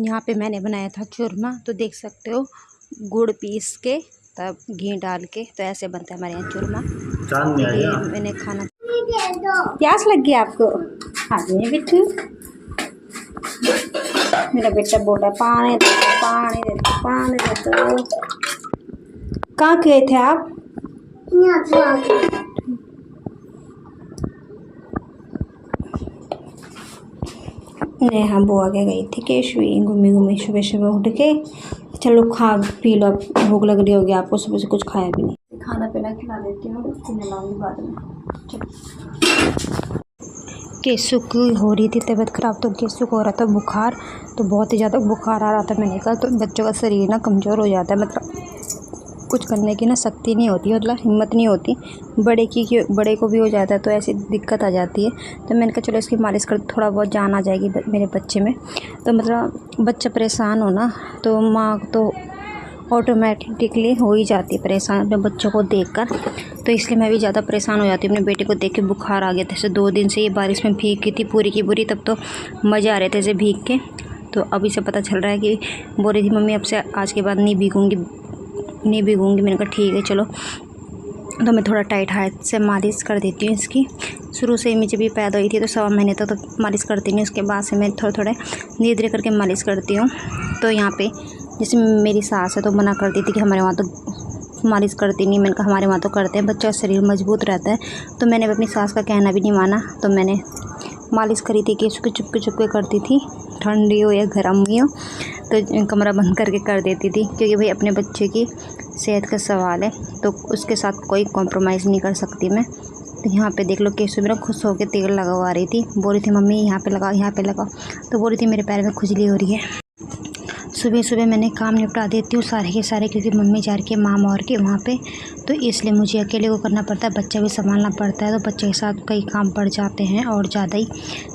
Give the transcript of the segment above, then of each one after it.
यहाँ पे मैंने बनाया था चूरमा, तो देख सकते हो गुड़ पीस के तब घी डाल के, तो ऐसे बनता है हमारे यहाँ चूरमा। तो ये मैंने खाना। प्यास लग गया आपको? हाँ जी बिट्टू, मेरा बेटा बोल रहा है पानी दे दो, पानी दे दो, पानी दे दो। कहाँ गए थे आप? नेहा बुआ के गई थी केशवी, घूमी घूमी सुबह सुबह उठ के। चलो खा पी लो, भूख लग रही होगी आपको, सुबह से कुछ खाया भी नहीं। खाना पीना खिला देती हूँ, उसको नहलाऊंगी बाद में। चलो। केशु की हो रही थी तबीयत ख़राब, तो केशु को हो रहा था बुखार, तो बहुत ही ज़्यादा बुखार आ रहा था। मैंने कहा तो बच्चों का शरीर ना कमज़ोर हो जाता है, मतलब कुछ करने की ना शक्ति नहीं होती, मतलब हिम्मत नहीं होती। बड़े को भी हो जाता है तो ऐसी दिक्कत आ जाती है। तो मैंने कहा चलो इसकी मालिश कर, थोड़ा बहुत जान आ जाएगी मेरे बच्चे में। तो मतलब बच्चा परेशान हो ना, तो माँ तो ऑटोमेटिकली हो ही जाती है परेशान अपने बच्चों को देखकर। तो इसलिए मैं भी ज़्यादा परेशान हो जाती हूँ। अपने बेटे को देख के बुखार आ गया था। जैसे 2 दिन से ये बारिश में भीग गई थी पूरी की पूरी, तब तो मज़े आ रहे थे ऐसे भीग के। तो अभी से पता चल रहा है कि बोल रही थी मम्मी अब से आज के बाद नहीं भीगूँगी। मैंने कहा ठीक है चलो। तो मैं थोड़ा टाइट हाथ से मालिश कर देती हूँ इसकी। शुरू से ही मुझे भी पैदा हुई थी तो 1.25 महीने तक तो मालिश करती नहीं, उसके बाद से मैं थोड़े धीरे धीरे करके मालिश करती हूँ। तो यहाँ पे जैसे मेरी सास है तो मना कर दी थी कि हमारे वहाँ तो मालिश करती नहीं। मैंने कहा हमारे वहाँ तो करते हैं, बच्चा का शरीर मजबूत रहता है। तो मैंने अपनी सास का कहना भी नहीं माना, तो मैंने मालिश करी थी कि उसको चुपके करती थी, ठंडी हो या गर्म हुई हो, तो कमरा बंद करके कर देती थी। क्योंकि भाई अपने बच्चे की सेहत का सवाल है, तो उसके साथ कोई कॉम्प्रोमाइज़ नहीं कर सकती मैं। तो यहाँ पे देख लो केशु मेरा खुश होकर तेल लगवा रही थी, बोल रही थी मम्मी यहाँ पे लगाओ, यहाँ पे लगाओ। तो बोल रही थी मेरे पैर में खुजली हो रही है। सुबह सुबह मैंने काम निपटा देती हूँ सारे के सारे, क्योंकि मम्मी जा रही है मामा और के वहाँ पे, तो इसलिए मुझे अकेले को करना पड़ता है, बच्चा भी संभालना पड़ता है। तो बच्चे के साथ कई काम पड़ जाते हैं और ज़्यादा ही,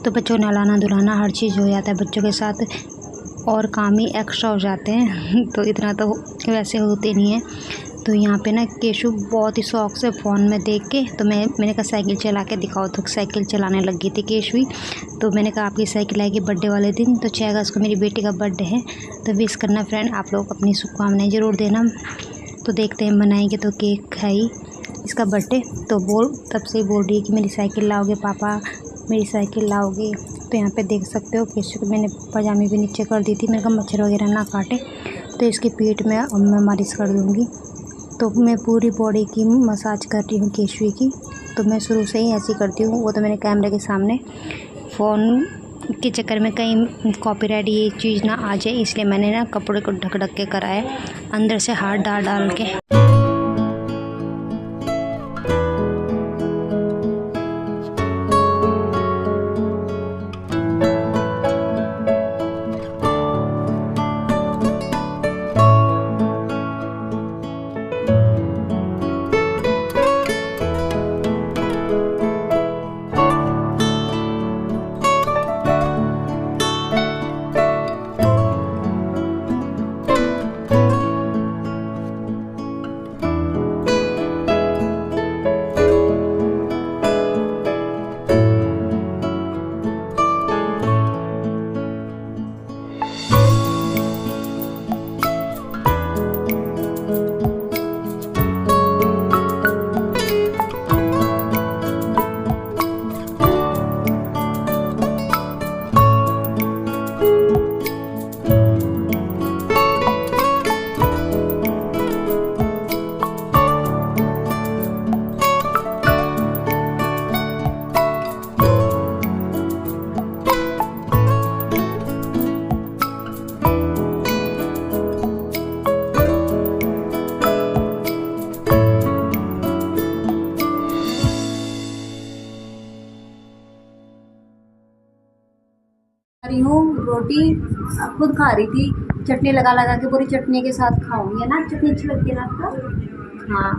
तो बच्चों को नहलाना धुलाना हर चीज़ हो जाता है बच्चों के साथ, और काम ही एक्स्ट्रा हो जाते हैं। तो इतना तो वैसे होते नहीं है। तो यहाँ पे ना केशु बहुत ही शौक से फ़ोन में देख के, तो मैंने कहा साइकिल चला के दिखाओ, तो साइकिल चलाने लग गई थी केशु ही। तो मैंने कहा आपकी साइकिल आएगी बर्थडे वाले दिन, तो 6 अगस्त को मेरी बेटी का बर्थडे है, तो विश करना फ्रेंड, आप लोग अपनी शुभकामनाएं ज़रूर देना। तो देखते हैं मनाएंगे तो केक है ही इसका बर्थडे। तो तब से ही बोल रही है कि मेरी साइकिल लाओगे पापा, मेरी साइकिल लाओगे। तो यहाँ पे देख सकते हो केशु को मैंने पजामे भी नीचे कर दी थी, मैंने कहा मच्छर वगैरह ना काटे। तो इसकी पीठ में अब मैं मालिश कर दूँगी। तो मैं पूरी बॉडी की मसाज कर रही हूँ केशवी की। तो मैं शुरू से ही ऐसी करती हूँ, वो तो मैंने कैमरे के सामने, फ़ोन के चक्कर में कहीं कॉपीराइट ये चीज़ ना आ जाए, इसलिए मैंने ना कपड़े को ढक के कराया, अंदर से हाथ डाल के। रही हूँ रोटी, खुद खा रही थी, चटनी लगा के पूरी चटनी के साथ खाऊंगी, है ना? चटनी अच्छी लगती है ना आपको? हाँ।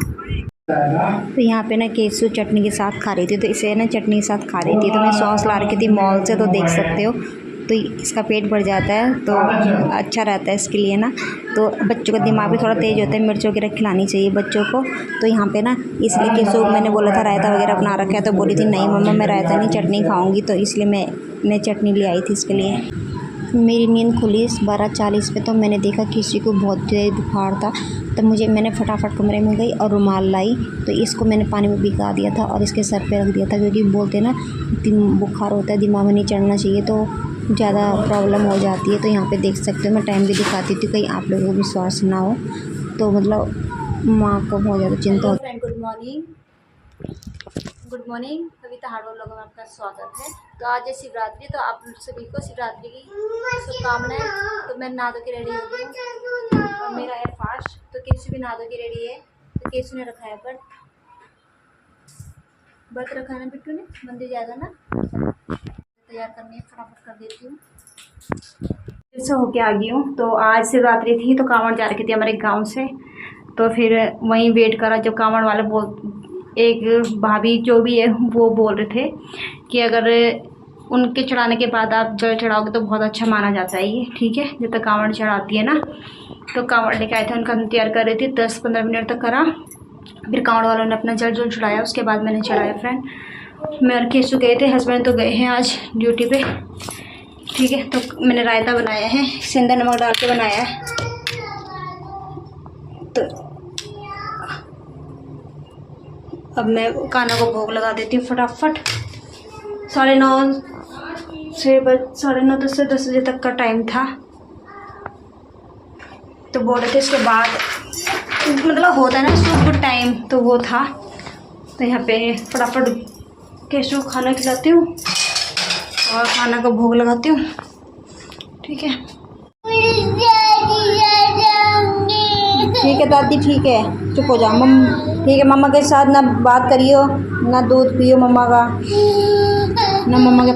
तो यहाँ पे ना केशु चटनी के साथ खा रही थी, तो इसे ना चटनी के साथ खा रही थी। तो मैं सॉस ला रखी थी मॉल से, तो देख सकते हो, तो इसका पेट भर जाता है, तो अच्छा रहता है इसके लिए ना। तो बच्चों का दिमाग भी थोड़ा तेज़ होता है, मिर्च वगैरह खिलानी चाहिए बच्चों को। तो यहाँ पे ना इसलिए केशु मैंने बोला था रायता वगैरह बना रखा है, तो बोली थी नहीं मम्मा मैं रायता नहीं चटनी खाऊंगी, तो इसलिए मैं चटनी ले आई थी इसके लिए। मेरी नींद खुली 12:40 पे, तो मैंने देखा किसी को बहुत तेज बुखार था। तब मैंने फटाफट कमरे में गई और रुमाल लाई, तो इसको मैंने पानी में भिगा दिया था और इसके सर पे रख दिया था, क्योंकि बोलते हैं ना बुखार होता है दिमाग में नहीं चढ़ना चाहिए, तो ज़्यादा प्रॉब्लम हो जाती है। तो यहाँ पे देख सकते हो मैं टाइम भी दिखाती थी, कहीं आप लोगों को विश्वास ना हो। तो मतलब माँ को बहुत ज़्यादा चिंता होती है। गुड मॉर्निंग, कविता हार्डवर्क लोगों में आपका स्वागत है। तो आज है शिवरात्रि, तो आप सभी को शिवरात्रि की शुभकामनाएं। तो मैं नहा धो के रेडी हो गई हूँ और मेरा है फास्ट। तो केशु भी नहा धो के रेडी है। तो केशु ने रखा है व्रत रखा है ना बिट्टू ने, मंदिर जाएगा ना, तैयार करनी है, फटाफट कर देती हूँ। फिर से होके आ गई हूँ। तो आज शिवरात्रि थी, तो कांवड़ जा रखी थी हमारे गाँव से। तो फिर वहीं वेट करा, जब कांवड़ वाले एक भाभी जो भी है वो बोल रहे थे कि अगर उनके चढ़ाने के बाद आप जल चढ़ाओगे तो बहुत अच्छा माना जाता है ये, ठीक है। जब तक कांवड़ चढ़ाती है ना, तो कांवड़ लेके आए थे, उनका तैयार कर रही थी, 10-15 मिनट तक करा। फिर कांवड़ वालों ने अपना जल चढ़ाया, उसके बाद मैंने चढ़ाया फ्रेंड। मैं और केशु गए थे, हस्बैंड तो गए हैं आज ड्यूटी पे, ठीक है। तो मैंने रायता बनाया है, सेंधा नमक डाल के बनाया है। तो अब मैं कान्हा को भोग लगा देती हूँ फटाफट। 9:30 से 9:30 से 10 बजे तक का टाइम था। तो बोल रहे थे इसके बाद मतलब होता है ना सुबह टाइम, तो वो था। तो यहाँ पे फटाफट केशु को खाना खिलाती हूँ और खाना का भोग लगाती हूँ, ठीक है। ठीक है दादी, ठीक है, चुप हो जाओ ठीक है। मम्मा के साथ ना बात करियो, ना दूध पियो मम्मा का, ना मम्मा के